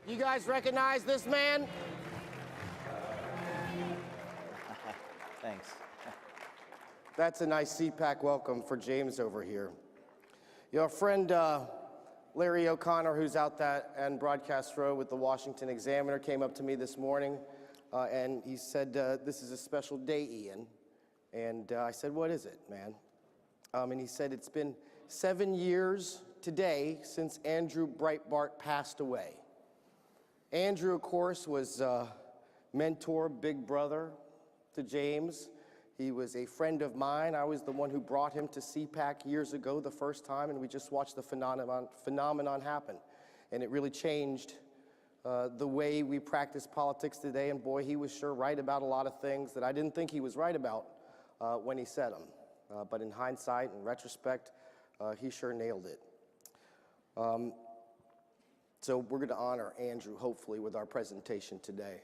You guys recognize this man? Thanks. That's a nice CPAC welcome for James over here. Your friend Larry O'Connor, who's out that and Broadcast Row with the Washington Examiner, came up to me this morning and he said, this is a special day, Ian. And I said, what is it, man? And he said, it's been 7 years today since Andrew Breitbart passed away. Andrew, of course, was mentor, big brother to James. He was a friend of mine. I was the one who brought him to CPAC years ago the first time, and we just watched the phenomenon happen. And it really changed the way we practice politics today, and boy, he was sure right about a lot of things that I didn't think he was right about when he said them. But in hindsight and retrospect, he sure nailed it. So we're going to honor Andrew, hopefully, with our presentation today.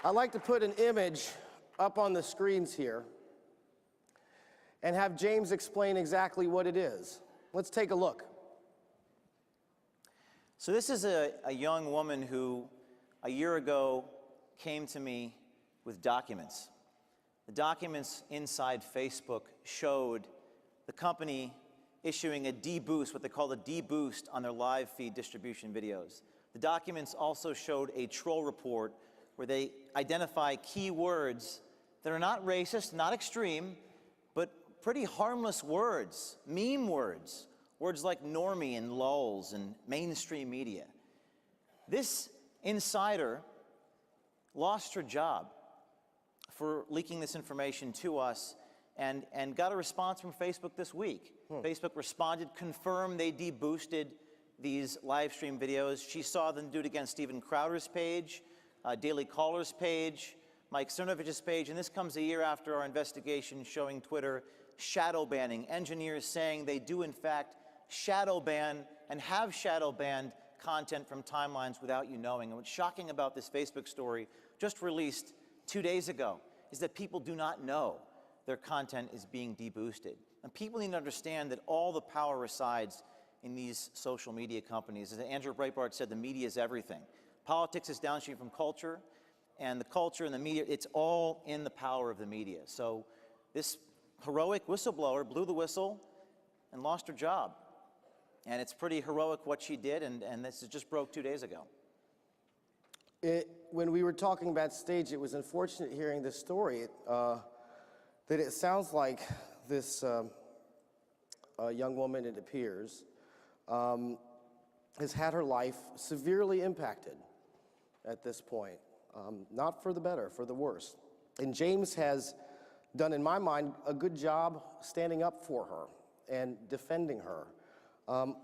I'd like to put an image up on the screens here and have James explain exactly what it is. Let's take a look. So this is a young woman who a year ago came to me with documents. The documents inside Facebook showed the company issuing a deboost, what they call a deboost on their live feed distribution videos. The documents also showed a troll report where they identify key words that are not racist, not extreme, but pretty harmless words, meme words, words like normie and lulz and mainstream media. This insider lost her job for leaking this information to us and got a response from Facebook this week. Facebook responded, confirmed they deboosted these live stream videos. She saw them do it against Steven Crowder's page, Daily Caller's page, Mike Cernovich's page, and this comes a year after our investigation showing Twitter shadow banning, engineers saying they do in fact shadow ban and have shadow banned content from timelines without you knowing. And what's shocking about this Facebook story just released 2 days ago is that people do not know their content is being deboosted. And people need to understand that all the power resides in these social media companies. As Andrew Breitbart said, the media is everything. Politics is downstream from culture, and the culture and the media, it's all in the power of the media. So this heroic whistleblower blew the whistle and lost her job. And it's pretty heroic what she did, and this just broke 2 days ago. When we were talking backstage, it was unfortunate hearing this story, that it sounds like this young woman, it appears, has had her life severely impacted at this point. Not for the better, for the worse. And James has done, in my mind, a good job standing up for her and defending her.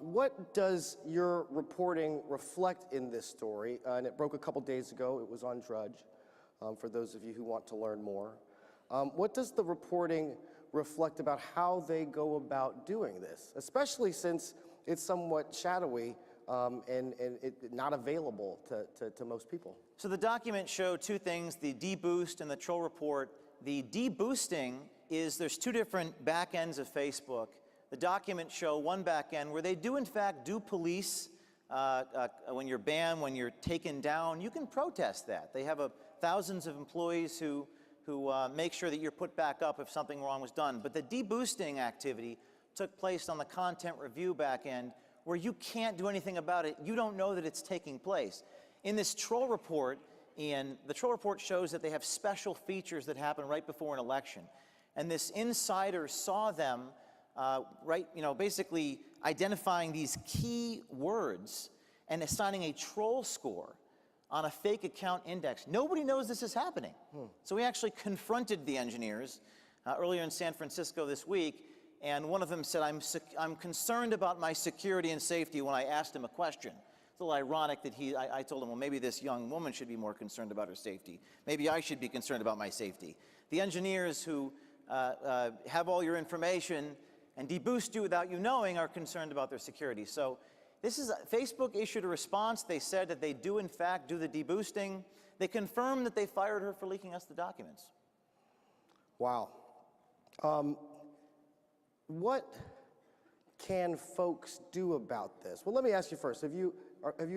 What does your reporting reflect in this story? And it broke a couple days ago. It was on Drudge, for those of you who want to learn more. What does the reporting reflect about how they go about doing this, especially since it's somewhat shadowy and not available to most people? So the documents show two things, the deboost and the troll report. The deboosting is there's two different back ends of Facebook. The documents show one back end where they do in fact do police when you're banned, when you're taken down. You can protest that. They have thousands of employees who make sure that you're put back up if something wrong was done. But the deboosting activity took place on the content review back end where you can't do anything about it. You don't know that it's taking place. In this troll report, Ian, the troll report shows that they have special features that happen right before an election. And this insider saw them basically identifying these key words and assigning a troll score on a fake account index. Nobody knows this is happening. So we actually confronted the engineers earlier in San Francisco this week, and one of them said, I'm concerned about my security and safety when I asked him a question. It's a little ironic that I told him, well, maybe this young woman should be more concerned about her safety. Maybe I should be concerned about my safety. The engineers who have all your information and deboost you without you knowing are concerned about their security. So Facebook issued a response. They said that they do in fact do the deboosting. They confirmed that they fired her for leaking us the documents. Wow. what can folks do about this? Well, let me ask you first. Have you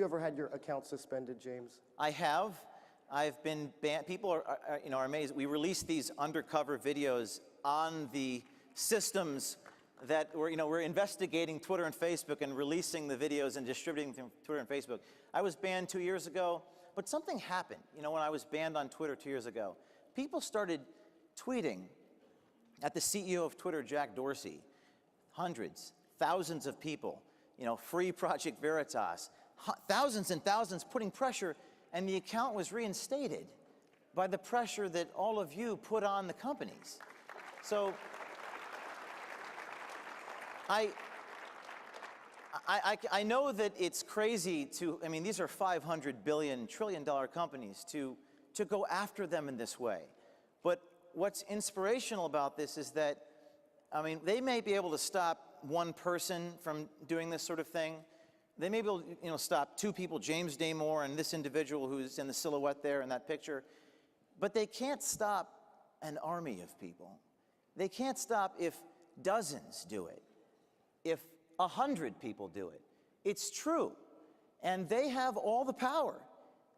ever had your account suspended, James? I have. I've been banned. People are amazed. We released these undercover videos on the systems that we're investigating Twitter and Facebook and releasing the videos and distributing them through Twitter and Facebook. I was banned 2 years ago, but something happened. When I was banned on Twitter 2 years ago, people started tweeting at the CEO of Twitter, Jack Dorsey, hundreds, thousands of people, free Project Veritas, thousands and thousands putting pressure, and the account was reinstated by the pressure that all of you put on the companies. So I know that it's crazy these are $500 billion, trillion-dollar companies, to go after them in this way. But what's inspirational about this is that, they may be able to stop one person from doing this sort of thing. They may be able to, stop two people, James Damore and this individual who's in the silhouette there in that picture. But they can't stop an army of people. They can't stop if dozens do it, if 100 people do it. It's true. And they have all the power.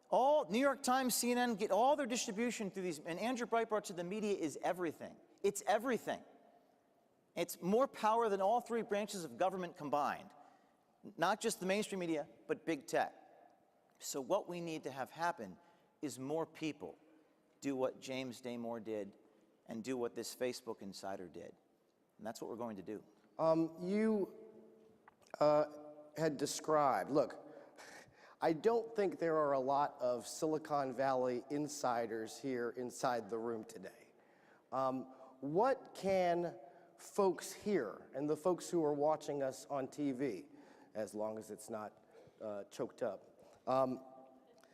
All New York Times, CNN get all their distribution through these. And Andrew Breitbart to the media is everything. It's everything. It's more power than all three branches of government combined. Not just the mainstream media, but big tech. So what we need to have happen is more people do what James Damore did and do what this Facebook insider did. And that's what we're going to do. You had described, look, I don't think there are a lot of Silicon Valley insiders here inside the room today. What can folks here and the folks who are watching us on TV, as long as it's not choked up,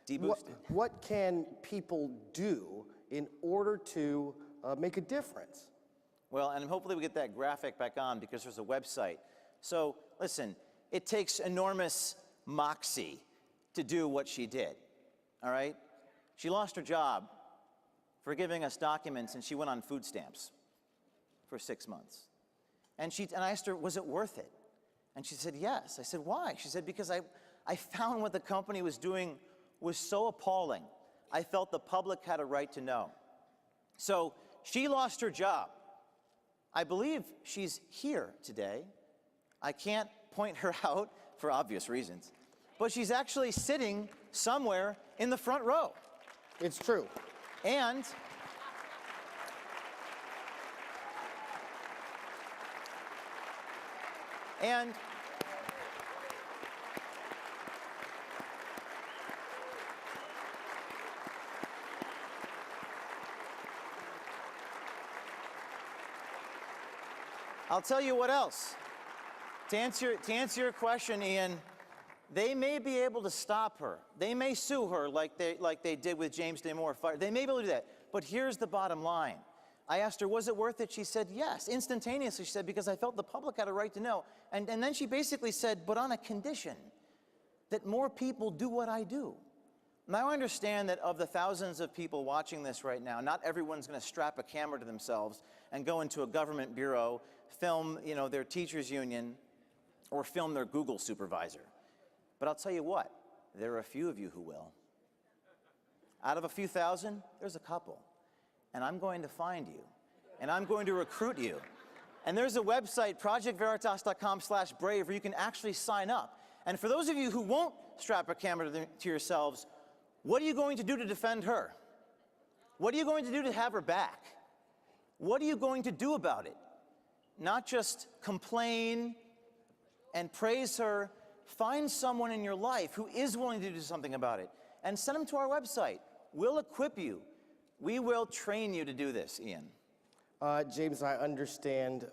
Deboosted. what can people do in order to make a difference? Well, and hopefully we get that graphic back on because there's a website. So listen, it takes enormous moxie to do what she did, all right? She lost her job for giving us documents, and she went on food stamps for 6 months. And I asked her, was it worth it? And she said, yes. I said, why? She said, because I found what the company was doing was so appalling. I felt the public had a right to know. So she lost her job. I believe she's here today. I can't point her out for obvious reasons, but she's actually sitting somewhere in the front row. It's true. And I'll tell you what else. To answer your question, Ian, they may be able to stop her. They may sue her like they did with James Damore. They may be able to do that. But here's the bottom line. I asked her, was it worth it? She said, yes. Instantaneously, she said, because I felt the public had a right to know. And then she basically said, but on a condition that more people do what I do. Now, I understand that of the thousands of people watching this right now, not everyone's going to strap a camera to themselves and go into a government bureau, film, their teachers' union, or film their Google supervisor. But I'll tell you what, there are a few of you who will. Out of a few thousand, there's a couple. And I'm going to find you. And I'm going to recruit you. And there's a website, projectveritas.com/brave, where you can actually sign up. And for those of you who won't strap a camera to yourselves, what are you going to do to defend her? What are you going to do to have her back? What are you going to do about it? Not just complain and praise her. Find someone in your life who is willing to do something about it and send them to our website. We'll equip you. We will train you to do this, Ian. James, I understand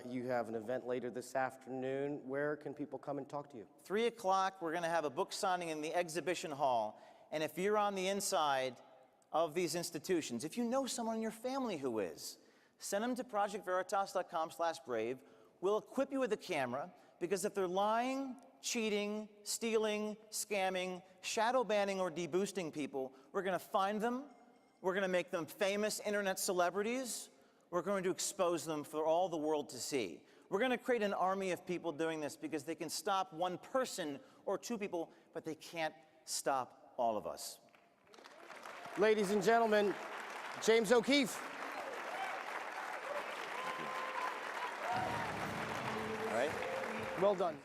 you have an event later this afternoon. Where can people come and talk to you? 3 o'clock, we're going to have a book signing in the exhibition hall. And if you're on the inside of these institutions, if you know someone in your family who is, send them to projectveritas.com/brave. We'll equip you with a camera, because if they're lying, cheating, stealing, scamming, shadow banning, or deboosting people, we're going to find them. We're going to make them famous internet celebrities. We're going to expose them for all the world to see. We're going to create an army of people doing this because they can stop one person or two people, but they can't stop all of us. Ladies and gentlemen, James O'Keefe. All right? Well done.